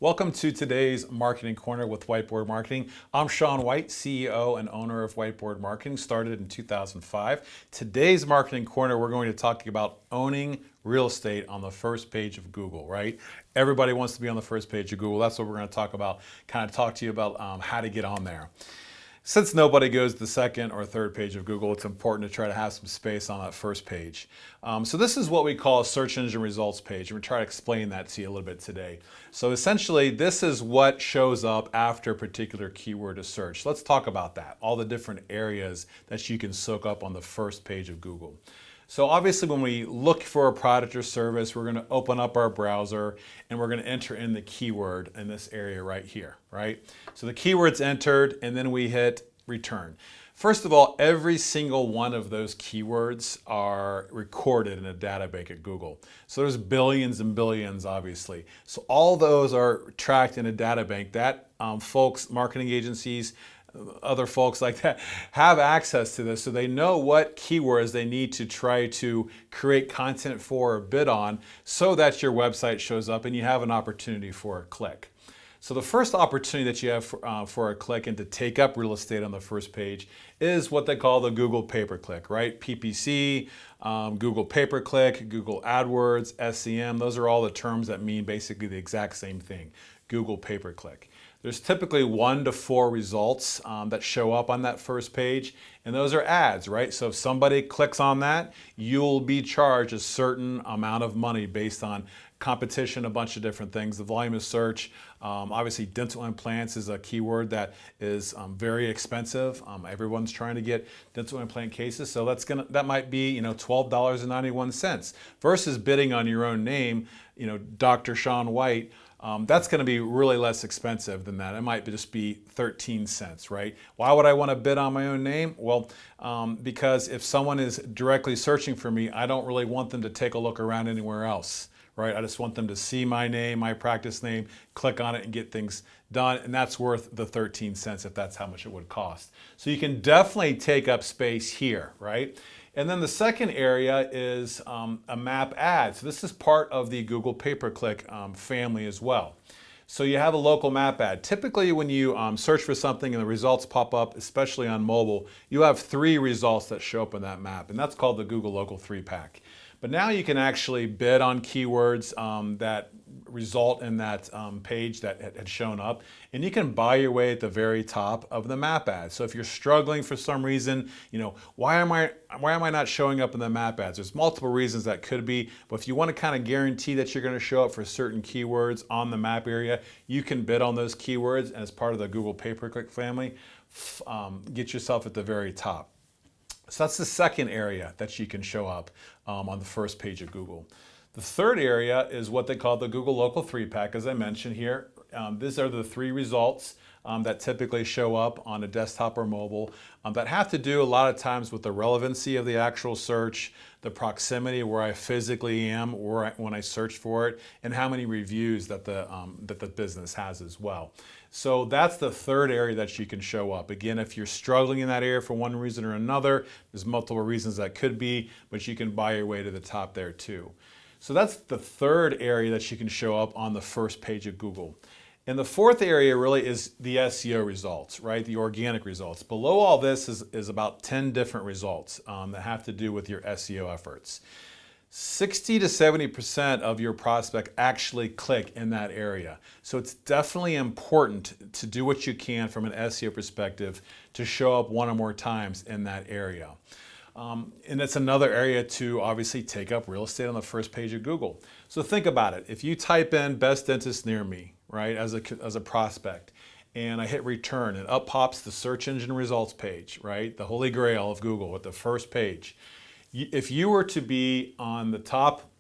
Welcome to today's Marketing Corner with Whiteboard Marketing. I'm Sean White, CEO and owner of Whiteboard Marketing, started in 2005. Today's Marketing Corner, we're going to talk about owning real estate on the first page of Google, right? Everybody wants to be on the first page of Google. That's what we're going to talk about, talk to you about how to get on there. Since nobody goes to the second or third page of Google, it's important to try to have some space on that first page. So this is what we call a search engine results page. We're going to try to explain that to you a little bit today. So essentially, this is what shows up after a particular keyword is searched. Let's talk about that, all the different areas that you can soak up on the first page of Google. So obviously when we look for a product or service, we're going to open up our browser and we're going to enter in the keyword in this area right here, right? So the keyword's entered and then we hit return. First of all, every single one of those keywords are recorded in a database at Google. So there's billions and billions, obviously. So all those are tracked in a data bank that folks, marketing agencies, other folks like that have access to this, so they know what keywords they need to try to create content for or bid on so that your website shows up and you have an opportunity for a click. So the first opportunity that you have for a click and to take up real estate on the first page is what they call the Google pay-per-click, right? PPC, Google pay-per-click, Google AdWords, SEM, those are all the terms that mean basically the exact same thing, Google pay-per-click. There's typically 1 to 4 results that show up on that first page, and those are ads, right? So if somebody clicks on that, you'll be charged a certain amount of money based on competition, a bunch of different things. The volume of search, obviously dental implants is a keyword that is very expensive. Everyone's trying to get dental implant cases, so that might be $12.91 versus bidding on your own name, Dr. Sean White. That's going to be really less expensive than that. It might just be 13 cents, right? Why would I want to bid on my own name? Well, because if someone is directly searching for me, I don't really want them to take a look around anywhere else, right? I just want them to see my name, my practice name, click on it and get things done. And that's worth the 13 cents if that's how much it would cost. So you can definitely take up space here, right? And then the second area is a map ad. So this is part of the Google pay-per-click family as well. So you have a local map ad. Typically when you search for something and the results pop up, especially on mobile, you have 3 results that show up in that map, and that's called the Google Local 3-pack. But now you can actually bid on keywords that result in that page that had shown up, and you can buy your way at the very top of the map ad. So if you're struggling for some reason, why am I not showing up in the map ads? There's multiple reasons that could be, but if you want to guarantee that you're going to show up for certain keywords on the map area, you can bid on those keywords, and as part of the Google pay-per-click family, get yourself at the very top. So that's the second area that you can show up on the first page of Google. The third area is what they call the Google Local 3-pack, as I mentioned here. These are the 3 results that typically show up on a desktop or mobile that have to do a lot of times with the relevancy of the actual search, the proximity where I physically am when I search for it, and how many reviews that the business has as well. So that's the third area that you can show up. Again, if you're struggling in that area for one reason or another, there's multiple reasons that could be, but you can buy your way to the top there too. So that's the third area that you can show up on the first page of Google. And the fourth area really is the SEO results, right? The organic results. Below all this is about 10 different results that have to do with your SEO efforts. 60 to 70% of your prospect actually click in that area. So it's definitely important to do what you can from an SEO perspective to show up 1 or more times in that area. And it's another area to obviously take up real estate on the first page of Google. So think about it. If you type in best dentist near me, right, as a prospect, and I hit return, and up pops the search engine results page, right, the holy grail of Google at the first page. If you were to be on the top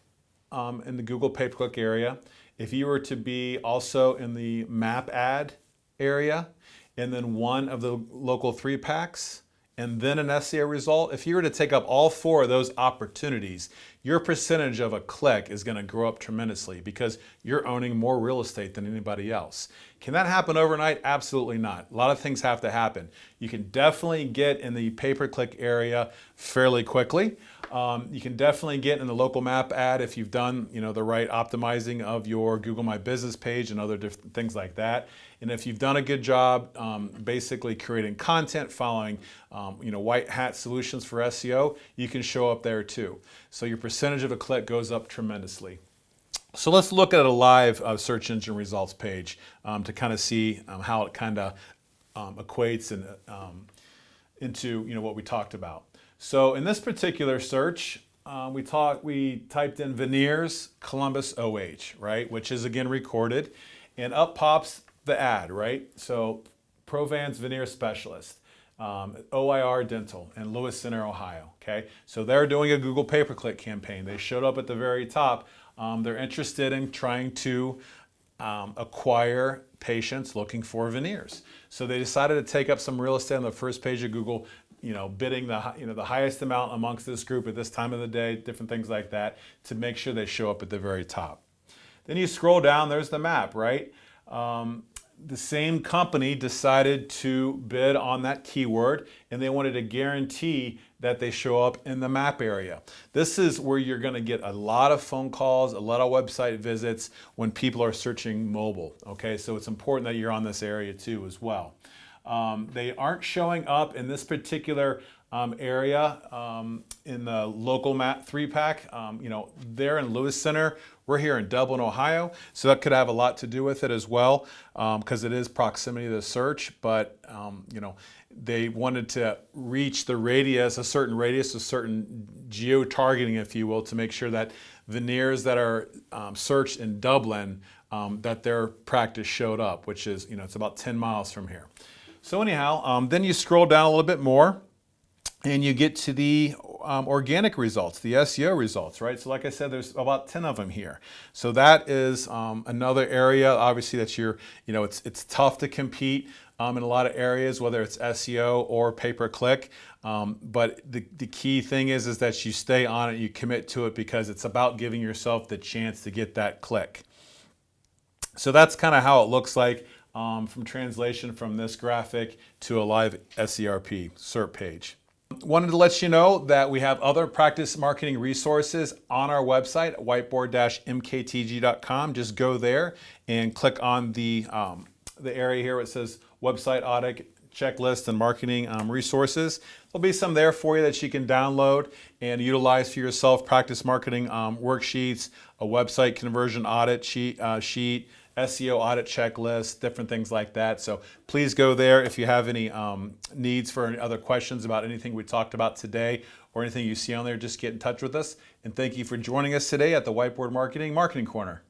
in the Google pay-per-click area, if you were to be also in the map ad area, and then one of the local 3-packs, and then an SEO result, if you were to take up all 4 of those opportunities, your percentage of a click is going to grow up tremendously because you're owning more real estate than anybody else. Can that happen overnight? Absolutely not. A lot of things have to happen. You can definitely get in the pay-per-click area fairly quickly. You can definitely get in the local map ad if you've done the right optimizing of your Google My Business page and other different things like that. And if you've done a good job basically creating content, following white hat solutions for SEO, you can show up there too. So your percentage of a click goes up tremendously. So let's look at a live search engine results page to kind of see how it kind of equates and into what we talked about. So in this particular search, we typed in veneers Columbus OH, right, which is again recorded, and up pops the ad, right? So Provence Veneer Specialist, OIR Dental in Lewis Center, Ohio. Okay, so they're doing a Google pay-per-click campaign. They showed up at the very top. They're interested in trying to acquire patients looking for veneers. So they decided to take up some real estate on the first page of Google, bidding the highest amount amongst this group at this time of the day, different things like that, to make sure they show up at the very top. Then you scroll down, there's the map, right? The same company decided to bid on that keyword, and they wanted to guarantee that they show up in the map area. This is where you're going to get a lot of phone calls, a lot of website visits when people are searching mobile. Okay, so it's important that you're on this area too as well. They aren't showing up in this particular area in the local map 3-pack. They're in Lewis Center. We're here in Dublin, Ohio, so that could have a lot to do with it as well, because it is proximity to the search. But they wanted to reach the radius, a certain geo-targeting, if you will, to make sure that veneers that are searched in Dublin, that their practice showed up, which is it's about 10 miles from here. So anyhow, then you scroll down a little bit more, and you get to the organic results, the SEO results, right? So like I said, there's about 10 of them here. So that is another area, obviously, that it's tough to compete in a lot of areas, whether it's SEO or pay-per-click. But the key thing is that you stay on it, you commit to it, because it's about giving yourself the chance to get that click. So that's kind of how it looks like from translation from this graphic to a live SERP page. Wanted to let you know that we have other practice marketing resources on our website, whiteboard-mktg.com. Just go there and click on the area here where it says website audit checklist and marketing resources. There'll be some there for you that you can download and utilize for yourself. Practice marketing worksheets, a website conversion audit sheet, SEO audit checklist, different things like that. So please go there if you have any needs for any other questions about anything we talked about today or anything you see on there. Just get in touch with us. And thank you for joining us today at the Whiteboard Marketing Corner.